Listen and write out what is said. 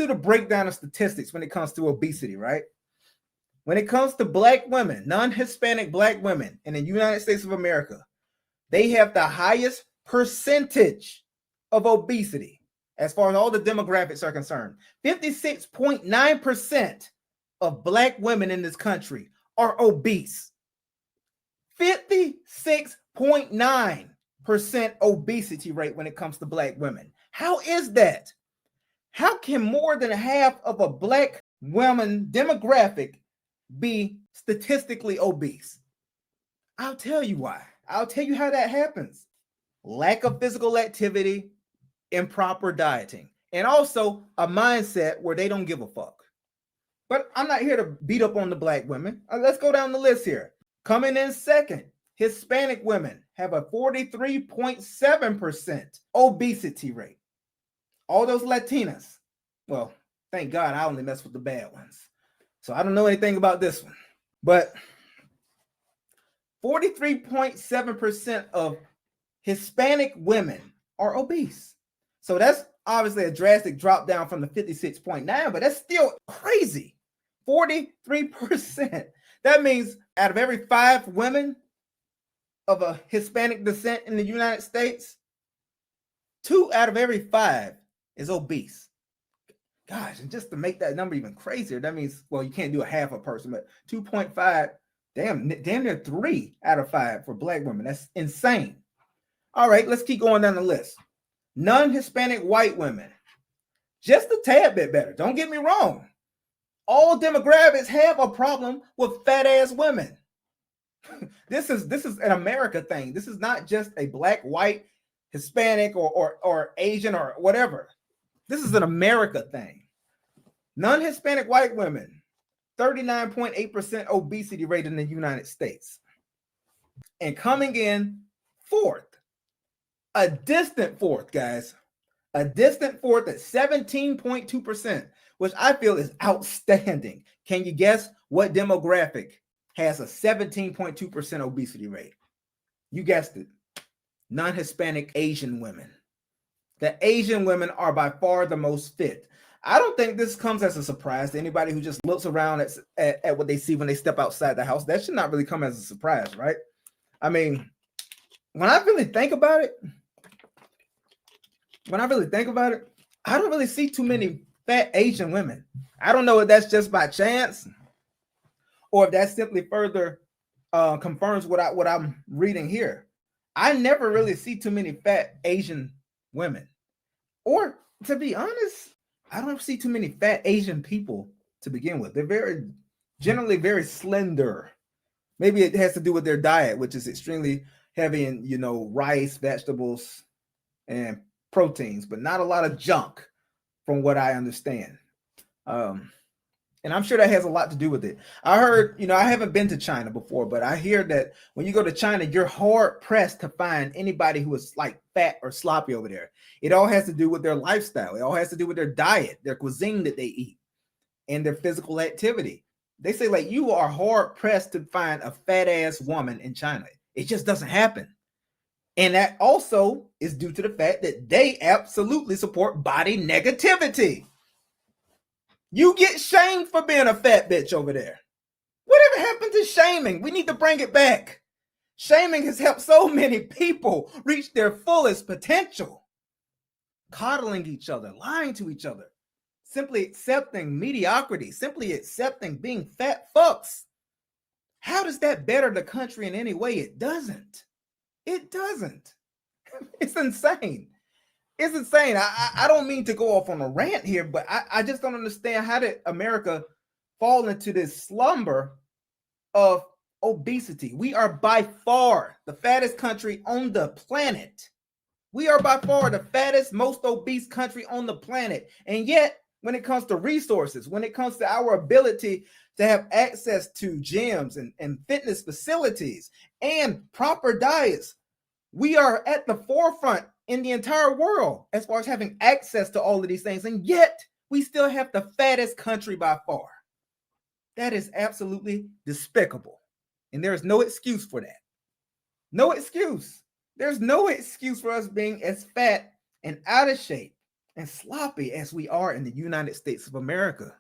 do the breakdown of statistics when it comes to obesity, right? When it comes to Black women, non-Hispanic Black women in the United States of America, they have the highest percentage of obesity as far as all the demographics are concerned. 56.9% of Black women in this country are obese. 56.9% obesity rate when it comes to Black women. How is that? How can more than half of a Black woman demographic be statistically obese? I'll tell you why. I'll tell you how that happens. Lack of physical activity, improper dieting, and also a mindset where they don't give a fuck. But I'm not here to beat up on the Black women. Let's go down the list here. Coming in second, Hispanic women have a 43.7% obesity rate. All those Latinas, well, thank God I only mess with the bad ones. So I don't know anything about this one. But 43.7% of Hispanic women are obese. So that's obviously a drastic drop down from the 56.9, but that's still crazy. 43%. That means out of every 5 women of a Hispanic descent in the United States, 2 out of every 5 is obese. Gosh, and just to make that number even crazier, that means, well, you can't do a half a person, but 2.5, damn near 3 out of 5 for Black women. That's insane. All right, let's keep going down the list. Non-Hispanic white women, just a tad bit better. Don't get me wrong. All demographics have a problem with fat ass women. This is an America thing. This is not just a Black, white, Hispanic, or Asian or whatever. This is an America thing. Non-Hispanic white women, 39.8% obesity rate in the United States. And coming in fourth, a distant fourth, guys. A distant fourth at 17.2%, which I feel is outstanding. Can you guess what demographic has a 17.2% obesity rate? You guessed it. Non-Hispanic Asian women. The Asian women are by far the most fit. I don't think this comes as a surprise to anybody who just looks around at what they see when they step outside the house. That should not really come as a surprise, right? I mean, when I really think about it, I don't really see too many fat Asian women. I don't know if that's just by chance or if that simply further confirms what I'm reading here. I never really see too many fat Asian women. Or to be honest, I don't see too many fat Asian people to begin with. They're generally very slender. Maybe it has to do with their diet, which is extremely heavy in, rice, vegetables, and proteins, but not a lot of junk from what I understand. And I'm sure that has a lot to do with it. I heard, I haven't been to China before, but I hear that when you go to China, you're hard pressed to find anybody who is like fat or sloppy over there. It all has to do with their lifestyle. It all has to do with their diet, their cuisine that they eat, and their physical activity. They say like you are hard pressed to find a fat ass woman in China. It just doesn't happen. And that also is due to the fact that they absolutely support body negativity. You get shamed for being a fat bitch over there. Whatever happened to shaming? We need to bring it back. Shaming has helped so many people reach their fullest potential. Coddling each other, lying to each other, simply accepting mediocrity, simply accepting being fat fucks. How does that better the country in any way? It doesn't. It doesn't. It's insane. It's insane. I don't mean to go off on a rant here, but I just don't understand how did America fall into this slumber of obesity. We are by far the fattest country on the planet. We are by far the fattest, most obese country on the planet. And yet, when it comes to resources, when it comes to our ability to have access to gyms and fitness facilities and proper diets, we are at the forefront in the entire world as far as having access to all of these things. And yet, we still have the fattest country by far. That is absolutely despicable. And there is no excuse for that. No excuse. There's no excuse for us being as fat and out of shape and sloppy as we are in the United States of America.